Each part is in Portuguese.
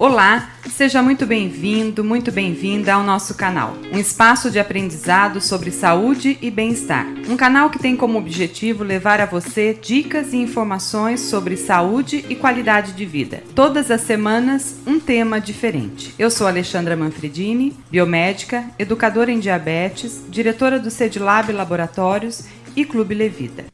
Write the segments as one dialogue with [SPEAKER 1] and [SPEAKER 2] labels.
[SPEAKER 1] Olá, seja muito bem-vindo, muito bem-vinda ao nosso canal. Um espaço de aprendizado sobre saúde e bem-estar. Um canal que tem como objetivo levar a você dicas e informações sobre saúde e qualidade de vida. Todas as semanas, um tema diferente. Eu sou Alexandra Manfredini, biomédica, educadora em diabetes, diretora do CEDLAB Laboratórios e Clube Levida.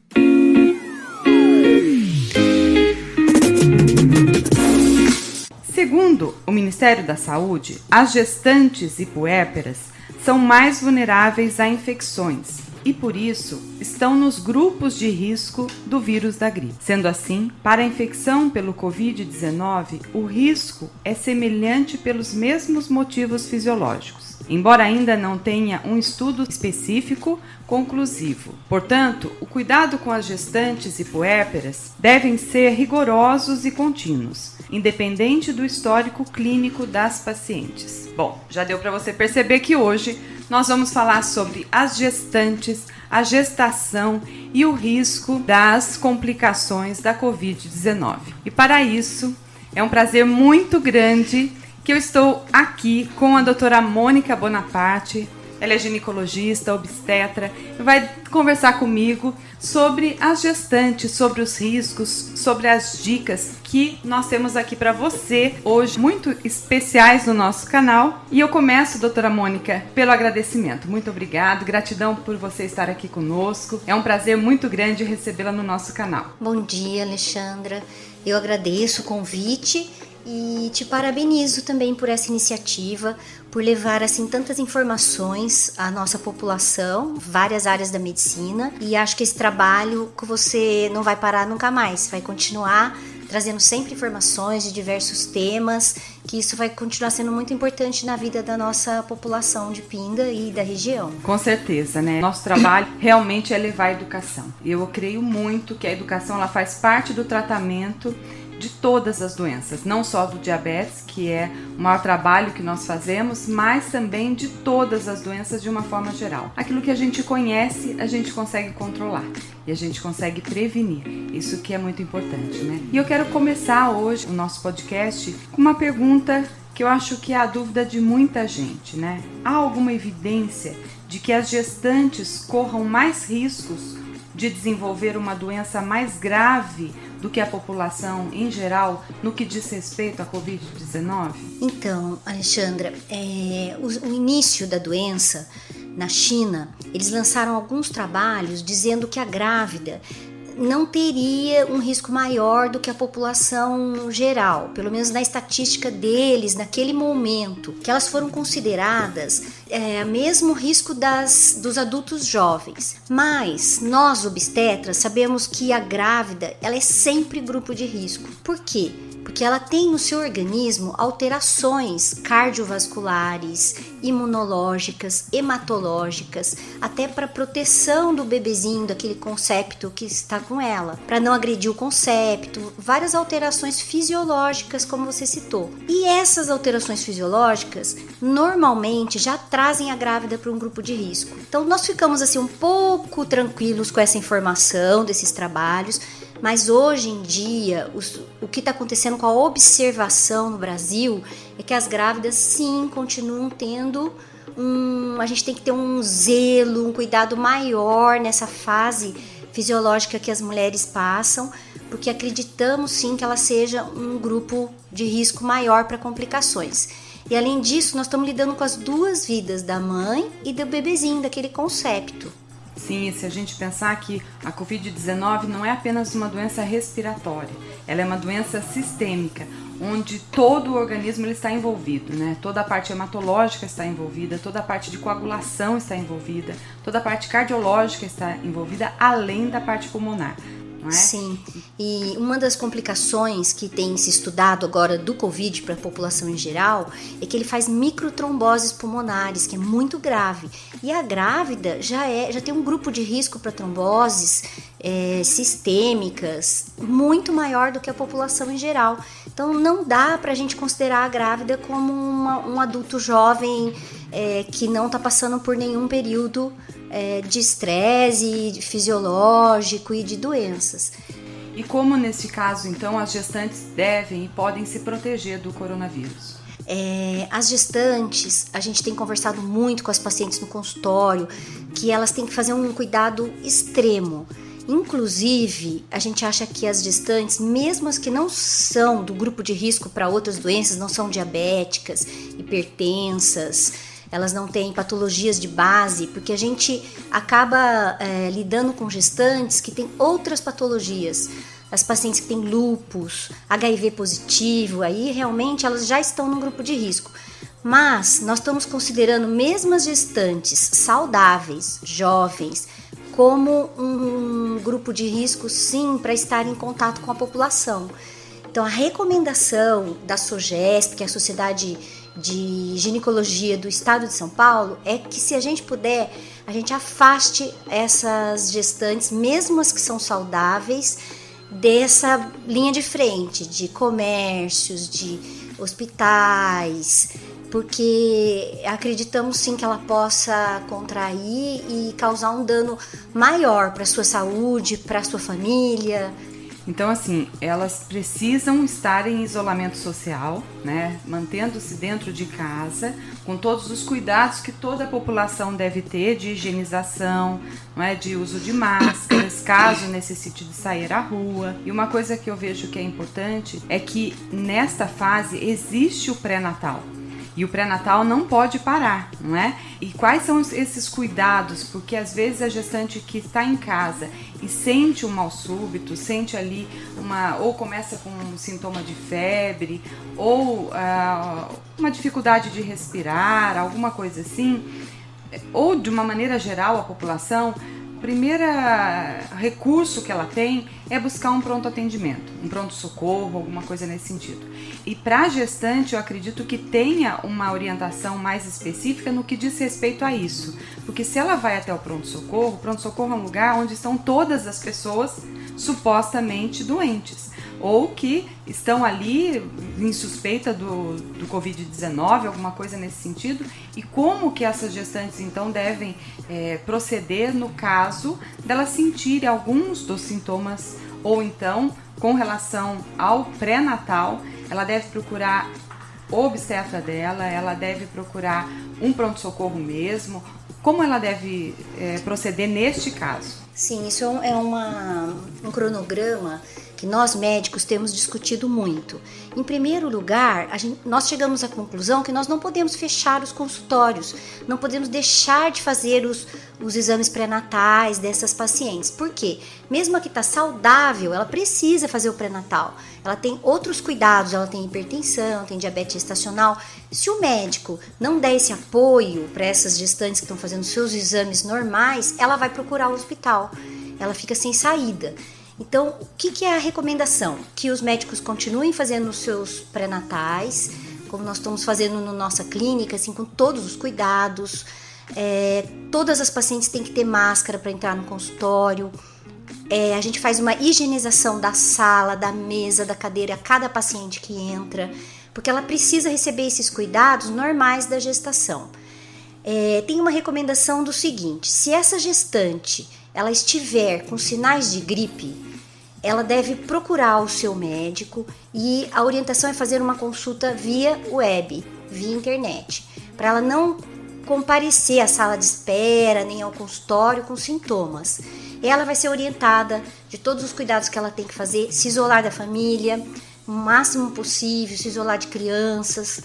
[SPEAKER 1] Segundo o Ministério da Saúde, as gestantes e puérperas são mais vulneráveis a infecções e, por isso, estão nos grupos de risco do vírus da gripe. Sendo assim, para a infecção pelo Covid-19, o risco é semelhante pelos mesmos motivos fisiológicos, embora ainda não tenha um estudo específico conclusivo. Portanto, o cuidado com as gestantes e puérperas devem ser rigorosos e contínuos, independente do histórico clínico das pacientes. Bom, já deu para você perceber que hoje nós vamos falar sobre as gestantes, a gestação e o risco das complicações da Covid-19. E para isso, é um prazer muito grande que eu estou aqui com a doutora Mônica Bonaparte. Ela é ginecologista, obstetra, e vai conversar comigo sobre as gestantes, sobre os riscos, sobre as dicas que nós temos aqui para você hoje, muito especiais no nosso canal. E eu começo, doutora Mônica, pelo agradecimento. Muito obrigado, gratidão por você estar aqui conosco. É um prazer muito grande recebê-la no nosso canal.
[SPEAKER 2] Bom dia, Alexandra. Eu agradeço o convite e te parabenizo também por essa iniciativa, por levar assim tantas informações à nossa população, várias áreas da medicina, e acho que esse trabalho que você não vai parar nunca mais, vai continuar trazendo sempre informações de diversos temas, que isso vai continuar sendo muito importante na vida da nossa população de Pinda e da região.
[SPEAKER 1] Com certeza, né? Nosso trabalho realmente é levar a educação. Eu creio muito que a educação ela faz parte do tratamento de todas as doenças, não só do diabetes, que é o maior trabalho que nós fazemos, mas também de todas as doenças de uma forma geral. Aquilo que a gente conhece, a gente consegue controlar e a gente consegue prevenir. Isso que é muito importante, né? E eu quero começar hoje o nosso podcast com uma pergunta que eu acho que é a dúvida de muita gente, né? Há alguma evidência de que as gestantes corram mais riscos de desenvolver uma doença mais grave do que a população em geral no que diz respeito à Covid-19?
[SPEAKER 2] Então, Alexandra, o início da doença na China, eles lançaram alguns trabalhos dizendo que a grávida não teria um risco maior do que a população geral, pelo menos na estatística deles, naquele momento, que elas foram consideradas mesmo risco dos adultos jovens. Mas nós, obstetras, sabemos que a grávida ela é sempre grupo de risco. Por quê? Porque ela tem no seu organismo alterações cardiovasculares, imunológicas, hematológicas, até para proteção do bebezinho, daquele concepto que está com ela, para não agredir o concepto, várias alterações fisiológicas, como você citou. E essas alterações fisiológicas, normalmente, já trazem a grávida para um grupo de risco. Então, nós ficamos assim um pouco tranquilos com essa informação desses trabalhos, mas hoje em dia, o que está acontecendo com a observação no Brasil é que as grávidas, sim, continuam tendo a gente tem que ter um zelo, um cuidado maior nessa fase fisiológica que as mulheres passam, porque acreditamos, sim, que ela seja um grupo de risco maior para complicações. E além disso, nós estamos lidando com as duas vidas, da mãe e do bebezinho, daquele concepto.
[SPEAKER 1] Sim, se a gente pensar que a Covid-19 não é apenas uma doença respiratória, ela é uma doença sistêmica, onde todo o organismo ele está envolvido, né? Toda a parte hematológica está envolvida, toda a parte de coagulação está envolvida, toda a parte cardiológica está envolvida, além da parte pulmonar. Não é?
[SPEAKER 2] Sim, e uma das complicações que tem se estudado agora do Covid para a população em geral é que ele faz microtromboses pulmonares, que é muito grave. E a grávida já tem um grupo de risco para tromboses sistêmicas muito maior do que a população em geral. Então não dá para a gente considerar a grávida como um adulto jovem que não está passando por nenhum período de estresse fisiológico e de doenças.
[SPEAKER 1] E como nesse caso, então, as gestantes devem e podem se proteger do coronavírus?
[SPEAKER 2] As gestantes, a gente tem conversado muito com as pacientes no consultório, que elas têm que fazer um cuidado extremo. Inclusive, a gente acha que as gestantes, mesmo as que não são do grupo de risco para outras doenças, não são diabéticas, hipertensas, elas não têm patologias de base, porque a gente acaba lidando com gestantes que têm outras patologias. As pacientes que têm lúpus, HIV positivo, aí realmente elas já estão no grupo de risco. Mas nós estamos considerando mesmo as gestantes saudáveis, jovens, como um grupo de risco, sim, para estar em contato com a população. Então, a recomendação da SOGESP, que é a Sociedade de Ginecologia do Estado de São Paulo, é que, se a gente puder, a gente afaste essas gestantes, mesmo as que são saudáveis, dessa linha de frente, de comércios, de hospitais, porque acreditamos sim que ela possa contrair e causar um dano maior para a sua saúde, para a sua família.
[SPEAKER 1] Então, assim, elas precisam estar em isolamento social, né? Mantendo-se dentro de casa, com todos os cuidados que toda a população deve ter de higienização, não é? De uso de máscaras, caso necessite de sair à rua. E uma coisa que eu vejo que é importante é que nesta fase existe o pré-natal. E o pré-natal não pode parar, não é? E quais são esses cuidados? Porque às vezes a gestante que está em casa e sente um mal súbito, sente ali ou começa com um sintoma de febre, ou uma dificuldade de respirar, alguma coisa assim, ou de uma maneira geral a população, o primeiro recurso que ela tem é buscar um pronto atendimento, um pronto-socorro, alguma coisa nesse sentido. E para a gestante, eu acredito que tenha uma orientação mais específica no que diz respeito a isso. Porque se ela vai até o pronto-socorro é um lugar onde estão todas as pessoas supostamente doentes, ou que estão ali em suspeita do Covid-19, alguma coisa nesse sentido, e como que essas gestantes então devem proceder no caso delas sentirem alguns dos sintomas, ou então, com relação ao pré-natal, ela deve procurar o obstetra dela, ela deve procurar um pronto-socorro mesmo. Como ela deve proceder neste caso?
[SPEAKER 2] Sim, isso é um cronograma que nós médicos temos discutido muito. Em primeiro lugar, nós chegamos à conclusão que nós não podemos fechar os consultórios, não podemos deixar de fazer os exames pré-natais dessas pacientes. Por quê? Mesmo a que está saudável, ela precisa fazer o pré-natal. Ela tem outros cuidados, ela tem hipertensão, tem diabetes gestacional. Se o médico não der esse apoio para essas gestantes que estão fazendo seus exames normais, ela vai procurar o hospital. Ela fica sem saída. Então, o que é a recomendação? Que os médicos continuem fazendo os seus pré-natais, como nós estamos fazendo na nossa clínica, assim, com todos os cuidados. Todas as pacientes têm que ter máscara para entrar no consultório. A gente faz uma higienização da sala, da mesa, da cadeira a cada paciente que entra, porque ela precisa receber esses cuidados normais da gestação. Tem uma recomendação do seguinte: se essa gestante ela estiver com sinais de gripe, ela deve procurar o seu médico, e a orientação é fazer uma consulta via web, via internet, para ela não comparecer à sala de espera nem ao consultório com sintomas. Ela vai ser orientada de todos os cuidados que ela tem que fazer, se isolar da família, o máximo possível, se isolar de crianças,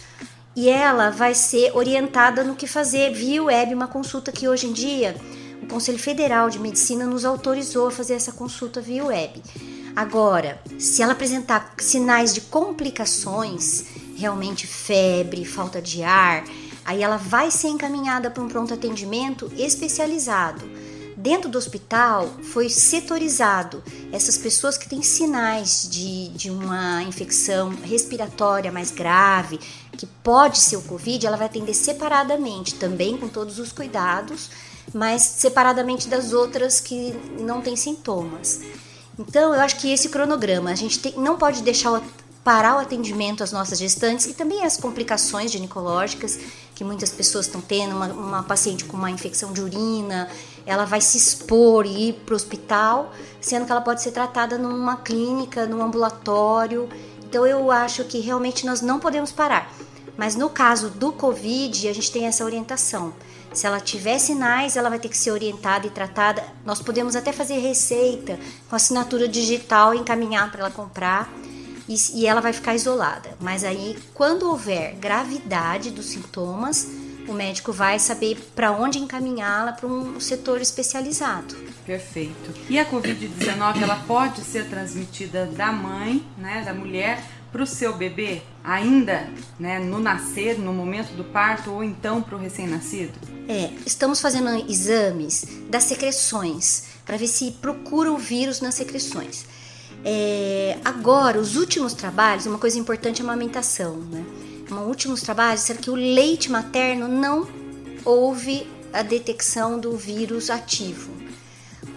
[SPEAKER 2] e ela vai ser orientada no que fazer via web, uma consulta que hoje em dia o Conselho Federal de Medicina nos autorizou a fazer essa consulta via web. Agora, se ela apresentar sinais de complicações, realmente febre, falta de ar, aí ela vai ser encaminhada para um pronto atendimento especializado. Dentro do hospital foi setorizado essas pessoas que têm sinais de uma infecção respiratória mais grave, que pode ser o Covid, ela vai atender separadamente, também com todos os cuidados, mas separadamente das outras que não têm sintomas. Então, eu acho que esse cronograma, a gente não pode deixar parar o atendimento às nossas gestantes e também as complicações ginecológicas que muitas pessoas estão tendo, uma paciente com uma infecção de urina, ela vai se expor e ir para o hospital, sendo que ela pode ser tratada numa clínica, num ambulatório. Então eu acho que realmente nós não podemos parar. Mas no caso do Covid, a gente tem essa orientação. Se ela tiver sinais, ela vai ter que ser orientada e tratada. Nós podemos até fazer receita com assinatura digital e encaminhar para ela comprar. E ela vai ficar isolada. Mas aí, quando houver gravidade dos sintomas, o médico vai saber para onde encaminhá-la para um setor especializado.
[SPEAKER 1] Perfeito. E a Covid-19, ela pode ser transmitida da mãe, né, da mulher, para o seu bebê, ainda, né, no nascer, no momento do parto, ou então para o recém-nascido?
[SPEAKER 2] Estamos fazendo exames das secreções, para ver se procura o vírus nas secreções. Agora, os últimos trabalhos, uma coisa importante é a amamentação, né? Os últimos trabalhos disseram que o leite materno não houve a detecção do vírus ativo.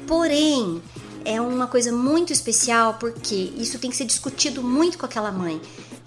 [SPEAKER 2] Porém, é uma coisa muito especial porque isso tem que ser discutido muito com aquela mãe.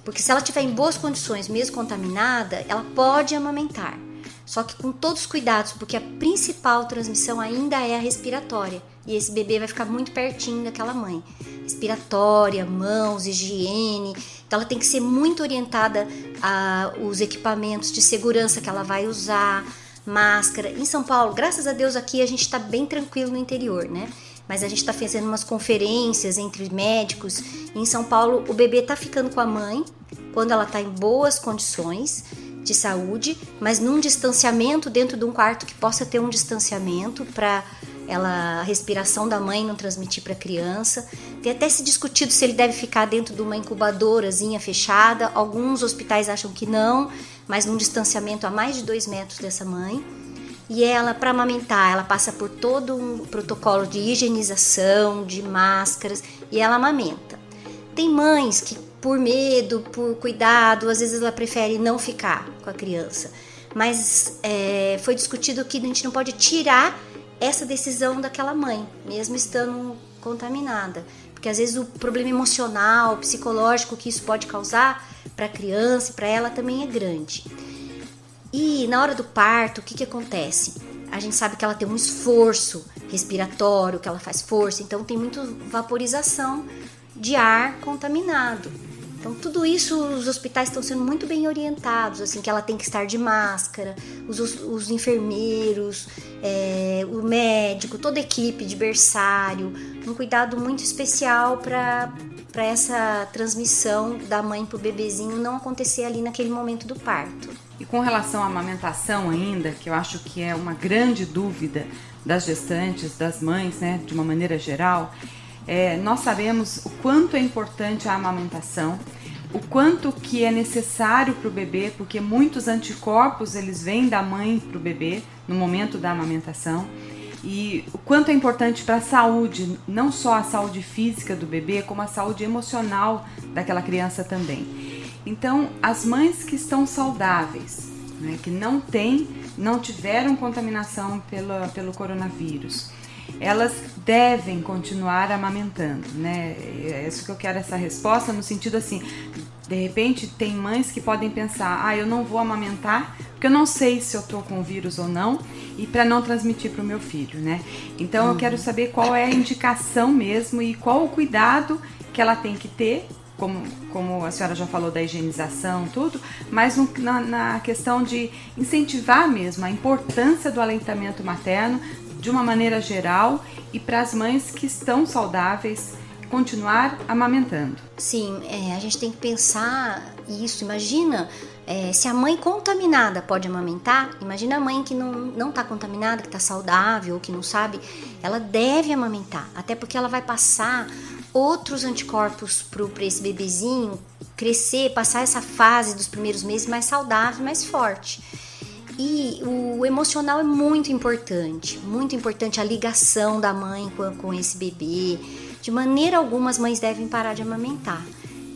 [SPEAKER 2] Porque se ela estiver em boas condições, mesmo contaminada, ela pode amamentar. Só que com todos os cuidados, porque a principal transmissão ainda é a respiratória. E esse bebê vai ficar muito pertinho daquela mãe. Respiratória, mãos, higiene. Então ela tem que ser muito orientada aos equipamentos de segurança que ela vai usar, máscara. Em São Paulo, graças a Deus, aqui a gente está bem tranquilo no interior, né? Mas a gente está fazendo umas conferências entre médicos. Em São Paulo, o bebê está ficando com a mãe quando ela está em boas condições de saúde, mas num distanciamento dentro de um quarto que possa ter um distanciamento para a respiração da mãe não transmitir para a criança. Tem até se discutido se ele deve ficar dentro de uma incubadorazinha fechada. Alguns hospitais acham que não, mas num distanciamento a mais de 2 metros dessa mãe. E ela, para amamentar, ela passa por todo um protocolo de higienização, de máscaras, e ela amamenta. Tem mães que, por medo, por cuidado, às vezes ela prefere não ficar com a criança. Mas foi discutido que a gente não pode tirar essa decisão daquela mãe, mesmo estando contaminada. Porque às vezes o problema emocional, psicológico que isso pode causar para a criança e para ela também é grande. E na hora do parto, o que acontece? A gente sabe que ela tem um esforço respiratório, que ela faz força, então tem muita vaporização de ar contaminado. Então tudo isso os hospitais estão sendo muito bem orientados, assim, que ela tem que estar de máscara, os enfermeiros, o médico, toda a equipe de berçário, um cuidado muito especial para essa transmissão da mãe para o bebezinho não acontecer ali naquele momento do parto.
[SPEAKER 1] E com relação à amamentação ainda, que eu acho que é uma grande dúvida das gestantes, das mães, né, de uma maneira geral, nós sabemos o quanto é importante a amamentação, o quanto que é necessário para o bebê, porque muitos anticorpos eles vêm da mãe para o bebê no momento da amamentação, e o quanto é importante para a saúde, não só a saúde física do bebê, como a saúde emocional daquela criança também. Então, as mães que estão saudáveis, né, que não tiveram contaminação pelo coronavírus, elas devem continuar amamentando, né? É isso que eu quero, essa resposta, no sentido assim, de repente tem mães que podem pensar, eu não vou amamentar porque eu não sei se eu tô com o vírus ou não, e para não transmitir para o meu filho, né? Então eu quero saber qual é a indicação mesmo e qual o cuidado que ela tem que ter, como a senhora já falou da higienização, tudo, mas na questão de incentivar mesmo a importância do aleitamento materno de uma maneira geral e para as mães que estão saudáveis continuar amamentando.
[SPEAKER 2] Sim, a gente tem que pensar isso. Imagina se a mãe contaminada pode amamentar, imagina a mãe que não está contaminada, que está saudável, que não sabe, ela deve amamentar, até porque ela vai passar outros anticorpos para esse bebezinho crescer, passar essa fase dos primeiros meses mais saudável, mais forte. E o emocional é muito importante a ligação da mãe com esse bebê. De maneira alguma as mães devem parar de amamentar.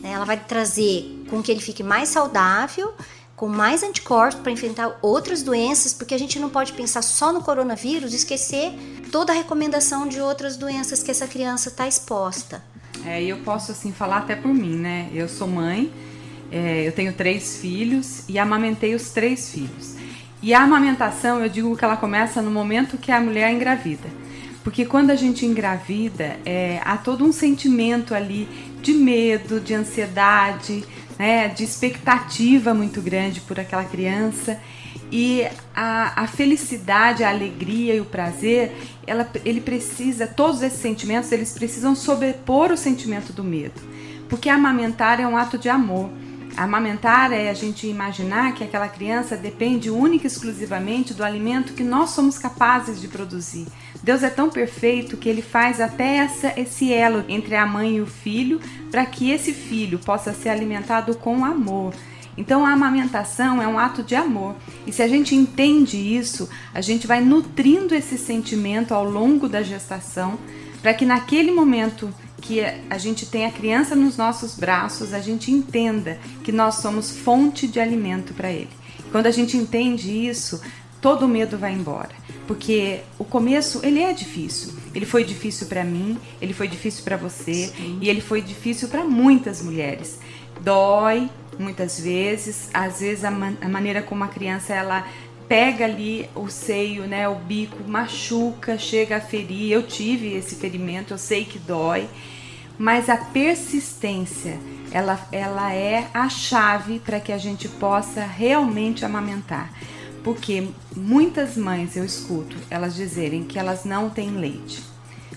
[SPEAKER 2] Ela vai trazer com que ele fique mais saudável, com mais anticorpos para enfrentar outras doenças, porque a gente não pode pensar só no coronavírus e esquecer toda a recomendação de outras doenças que essa criança está exposta.
[SPEAKER 1] Eu posso assim falar até por mim, né? Eu sou mãe, eu tenho 3 filhos e amamentei os 3 filhos. E a amamentação, eu digo que ela começa no momento que a mulher engravida. Porque quando a gente engravida, há todo um sentimento ali de medo, de ansiedade, né, de expectativa muito grande por aquela criança. E a felicidade, a alegria e o prazer, ele precisa, todos esses sentimentos, eles precisam sobrepor o sentimento do medo. Porque amamentar é um ato de amor. Amamentar é a gente imaginar que aquela criança depende única e exclusivamente do alimento que nós somos capazes de produzir. Deus é tão perfeito que Ele faz até esse elo entre a mãe e o filho para que esse filho possa ser alimentado com amor. Então a amamentação é um ato de amor. E se a gente entende isso, a gente vai nutrindo esse sentimento ao longo da gestação para que naquele momento que a gente tem a criança nos nossos braços, a gente entenda que nós somos fonte de alimento para ele. Quando a gente entende isso, todo o medo vai embora. Porque o começo, ele é difícil. Ele foi difícil para mim, ele foi difícil para você. Sim. E ele foi difícil para muitas mulheres. Dói muitas vezes, às vezes a maneira como a criança ela pega ali o seio, né, o bico, machuca, chega a ferir. Eu tive esse ferimento, eu sei que dói. Mas a persistência, ela é a chave para que a gente possa realmente amamentar. Porque muitas mães eu escuto elas dizerem que elas não têm leite.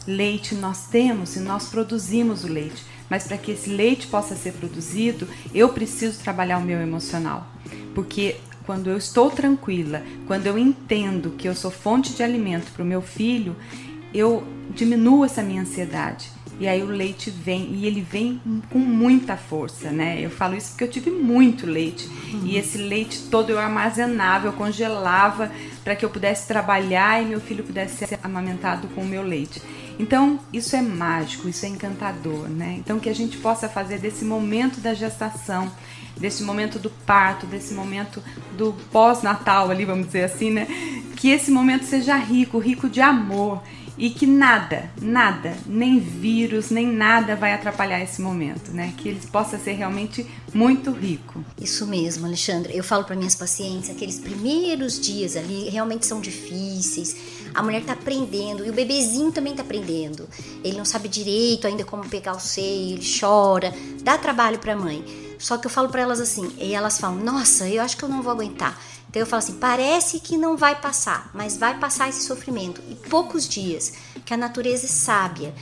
[SPEAKER 1] Leite nós temos e nós produzimos o leite. Mas para que esse leite possa ser produzido, eu preciso trabalhar o meu emocional. Porque quando eu estou tranquila, quando eu entendo que eu sou fonte de alimento para o meu filho, eu diminuo essa minha ansiedade. E aí o leite vem, e ele vem com muita força, né? Eu falo isso porque eu tive muito leite. E esse leite todo eu armazenava, eu congelava para que eu pudesse trabalhar e meu filho pudesse ser amamentado com o meu leite. Então, isso é mágico, isso é encantador, né? Então, que a gente possa fazer desse momento da gestação, desse momento do parto, desse momento do pós-natal ali, vamos dizer assim, né? Que esse momento seja rico, rico de amor. E que nada, nem vírus, nem nada vai atrapalhar esse momento, né? Que ele possa ser realmente muito rico.
[SPEAKER 2] Isso mesmo, Alexandra. Eu falo para minhas pacientes, aqueles primeiros dias ali realmente são difíceis. A mulher tá aprendendo e o bebezinho também tá aprendendo. Ele não sabe direito ainda como pegar o seio, ele chora, dá trabalho pra mãe. Só que eu falo para elas assim, e elas falam, nossa, eu acho que eu não vou aguentar. Então eu falo assim, parece que não vai passar, mas vai passar esse sofrimento. E poucos dias, que a natureza é sábia.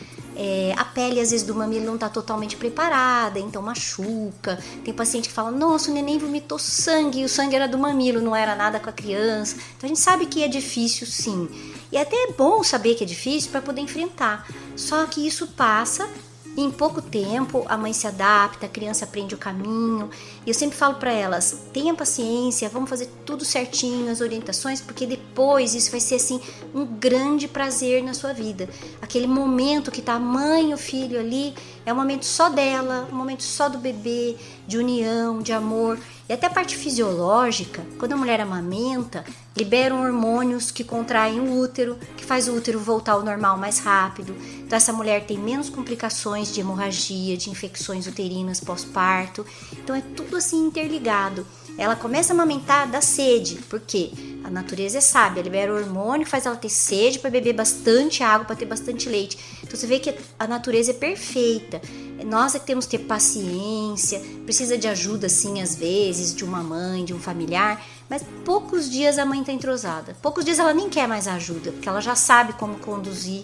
[SPEAKER 2] A pele às vezes do mamilo não está totalmente preparada, então machuca. Tem paciente que fala, nossa, o neném vomitou sangue, e o sangue era do mamilo, não era nada com a criança. Então a gente sabe que é difícil sim. E até é bom saber que é difícil para poder enfrentar. Só que isso passa. E em pouco tempo a mãe se adapta, a criança aprende o caminho. E eu sempre falo para elas, tenha paciência, vamos fazer tudo certinho, as orientações, porque depois isso vai ser assim um grande prazer na sua vida. Aquele momento que tá a mãe e o filho ali, é um momento só dela, um momento só do bebê, de união, de amor. E até a parte fisiológica, quando a mulher amamenta, liberam hormônios que contraem o útero, que faz o útero voltar ao normal mais rápido. Então essa mulher tem menos complicações de hemorragia, de infecções uterinas pós-parto. Então é tudo assim interligado. Ela começa a amamentar da sede, porque a natureza é sábia, libera o hormônio, faz ela ter sede para beber bastante água, para ter bastante leite. Então você vê que a natureza é perfeita. Nós é que temos que ter paciência, precisa de ajuda sim às vezes, de uma mãe, de um familiar, mas poucos dias a mãe está entrosada. Poucos dias ela nem quer mais ajuda, porque ela já sabe como conduzir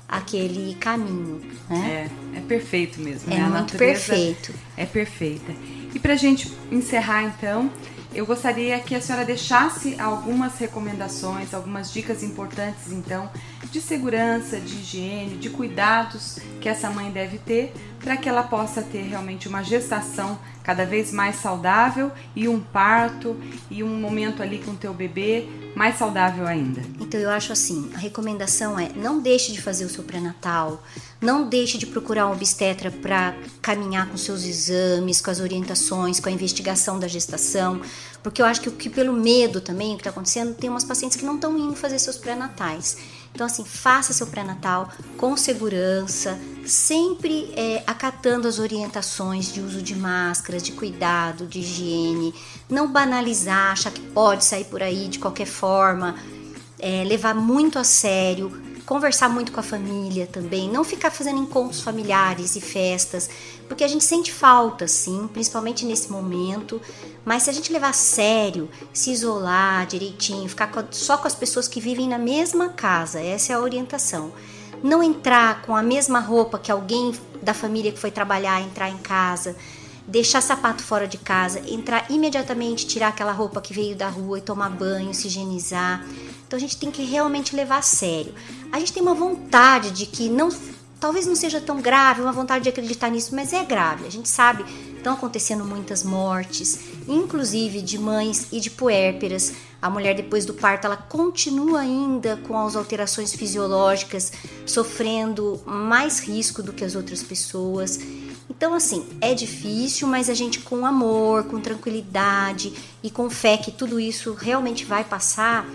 [SPEAKER 2] aquele caminho, né?
[SPEAKER 1] É perfeito mesmo,
[SPEAKER 2] né?
[SPEAKER 1] É
[SPEAKER 2] muito perfeito.
[SPEAKER 1] É perfeita. E pra gente encerrar então, eu gostaria que a senhora deixasse algumas recomendações, algumas dicas importantes então, de segurança, de higiene, de cuidados que essa mãe deve ter para que ela possa ter realmente uma gestação cada vez mais saudável e um parto e um momento ali com o teu bebê mais saudável ainda.
[SPEAKER 2] Então eu acho assim, a recomendação é não deixe de fazer o seu pré-natal, não deixe de procurar um obstetra para caminhar com seus exames, com as orientações, com a investigação da gestação, porque eu acho que pelo medo também, o que está acontecendo, tem umas pacientes que não estão indo fazer seus pré-natais. Então, assim, faça seu pré-natal com segurança, sempre acatando as orientações de uso de máscaras, de cuidado, de higiene, não banalizar, achar que pode sair por aí de qualquer forma, levar muito a sério, conversar muito com a família também, não ficar fazendo encontros familiares e festas, porque a gente sente falta, sim, principalmente nesse momento, mas se a gente levar a sério, se isolar direitinho, ficar só com as pessoas que vivem na mesma casa, essa é a orientação. Não entrar com a mesma roupa que alguém da família que foi trabalhar entrar em casa, deixar sapato fora de casa, entrar imediatamente, tirar aquela roupa que veio da rua e tomar banho, se higienizar. Então a gente tem que realmente levar a sério. A gente tem uma vontade de que talvez não seja tão grave, uma vontade de acreditar nisso, mas é grave. A gente sabe, estão acontecendo muitas mortes, inclusive de mães e de puérperas. A mulher depois do parto, ela continua ainda com as alterações fisiológicas, sofrendo mais risco do que as outras pessoas. Então, assim, é difícil, mas a gente com amor, com tranquilidade e com fé que tudo isso realmente vai passar,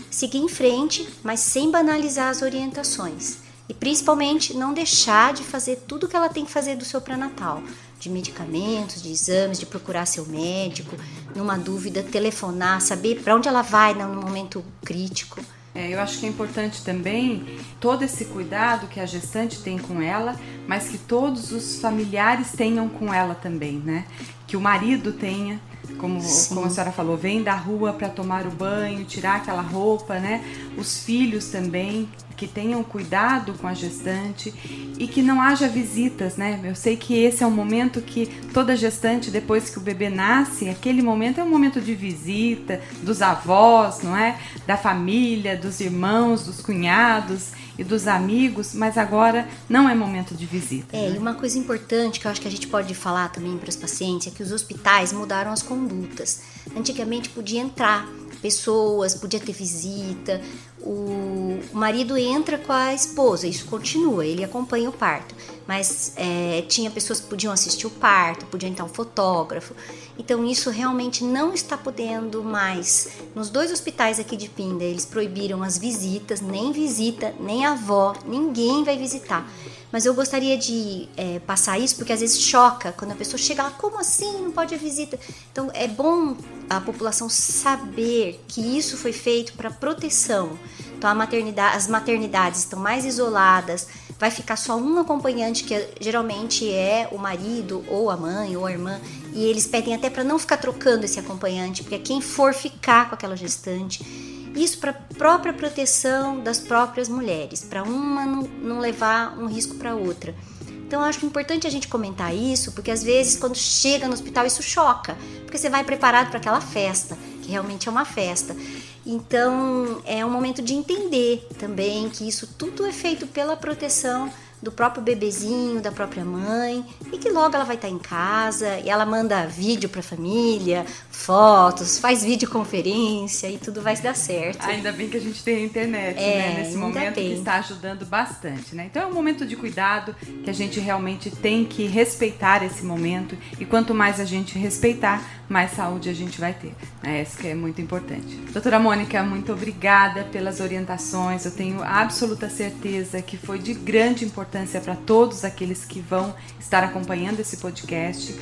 [SPEAKER 2] seguir em frente, mas sem banalizar as orientações. E principalmente não deixar de fazer tudo que ela tem que fazer do seu pré-natal, de medicamentos, de exames, de procurar seu médico, numa dúvida, telefonar, saber para onde ela vai no momento crítico.
[SPEAKER 1] Eu acho que é importante também todo esse cuidado que a gestante tem com ela, mas que todos os familiares tenham com ela também, né? Que o marido tenha, como a senhora falou, vem da rua para tomar o banho, tirar aquela roupa, né? Os filhos também, que tenham cuidado com a gestante e que não haja visitas, né? Eu sei que esse é um momento que toda gestante, depois que o bebê nasce, aquele momento é um momento de visita dos avós, não é? Da família, dos irmãos, dos cunhados e dos amigos, mas agora não é momento de visita.
[SPEAKER 2] E uma coisa importante que eu acho que a gente pode falar também para os pacientes é que os hospitais mudaram as condutas. Antigamente podia entrar pessoas, podia ter visita, o marido entra com a esposa, isso continua, ele acompanha o parto, mas tinha pessoas que podiam assistir o parto, podia entrar um fotógrafo, então isso realmente não está podendo mais. Nos 2 hospitais aqui de Pinda, eles proibiram as visitas, nem visita, nem avó, ninguém vai visitar. Mas eu gostaria de passar isso, porque às vezes choca, quando a pessoa chega lá, como assim, não pode a visita? Então é bom a população saber que isso foi feito para proteção. Então as maternidades estão mais isoladas, vai ficar só um acompanhante, que geralmente é o marido, ou a mãe, ou a irmã, e eles pedem até para não ficar trocando esse acompanhante, porque quem for ficar com aquela gestante. Isso para a própria proteção das próprias mulheres, para uma não levar um risco para outra. Então eu acho importante a gente comentar isso, porque às vezes quando chega no hospital isso choca, porque você vai preparado para aquela festa, que realmente é uma festa. Então é um momento de entender também que isso tudo é feito pela proteção do próprio bebezinho, da própria mãe, e que logo ela vai estar em casa e ela manda vídeo para a família, fotos, faz videoconferência e tudo vai dar certo.
[SPEAKER 1] Ainda bem que a gente tem a internet, né? Nesse momento que está ajudando bastante, né? Então é um momento de cuidado que a gente realmente tem que respeitar esse momento, e quanto mais a gente respeitar, mais saúde a gente vai ter, né? Isso que é muito importante. Doutora Mônica, muito obrigada pelas orientações. Eu tenho absoluta certeza que foi de grande importância para todos aqueles que vão estar acompanhando esse podcast.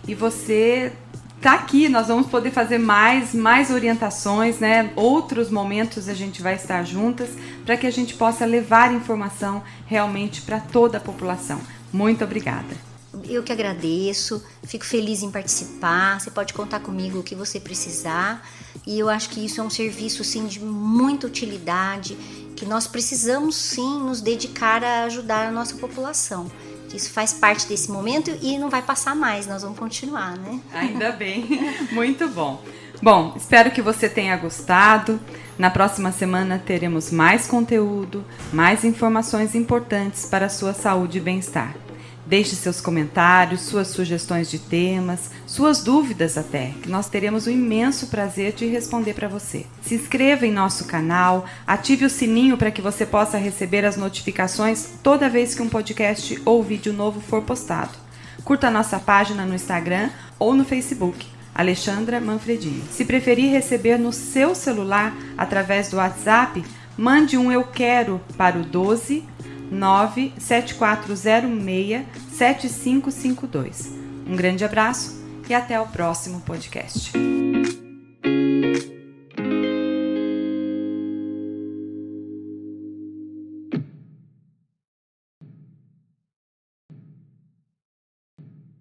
[SPEAKER 1] E você tá aqui, nós vamos poder fazer mais orientações, né? Outros momentos a gente vai estar juntas para que a gente possa levar informação realmente para toda a população. Muito obrigada.
[SPEAKER 2] Eu que agradeço, fico feliz em participar, você pode contar comigo o que você precisar, e eu acho que isso é um serviço sim de muita utilidade, que nós precisamos sim nos dedicar a ajudar a nossa população. Isso faz parte desse momento e não vai passar mais, nós vamos continuar, né?
[SPEAKER 1] Ainda bem, muito bom. Bom, espero que você tenha gostado. Na próxima semana teremos mais conteúdo, mais informações importantes para a sua saúde e bem-estar. Deixe seus comentários, suas sugestões de temas, suas dúvidas até, que nós teremos o imenso prazer de responder para você. Se inscreva em nosso canal, ative o sininho para que você possa receber as notificações toda vez que um podcast ou vídeo novo for postado. Curta a nossa página no Instagram ou no Facebook, Alexandra Manfredini. Se preferir receber no seu celular através do WhatsApp, mande um eu quero para o 12 97406 7552. Um grande abraço e até o próximo podcast.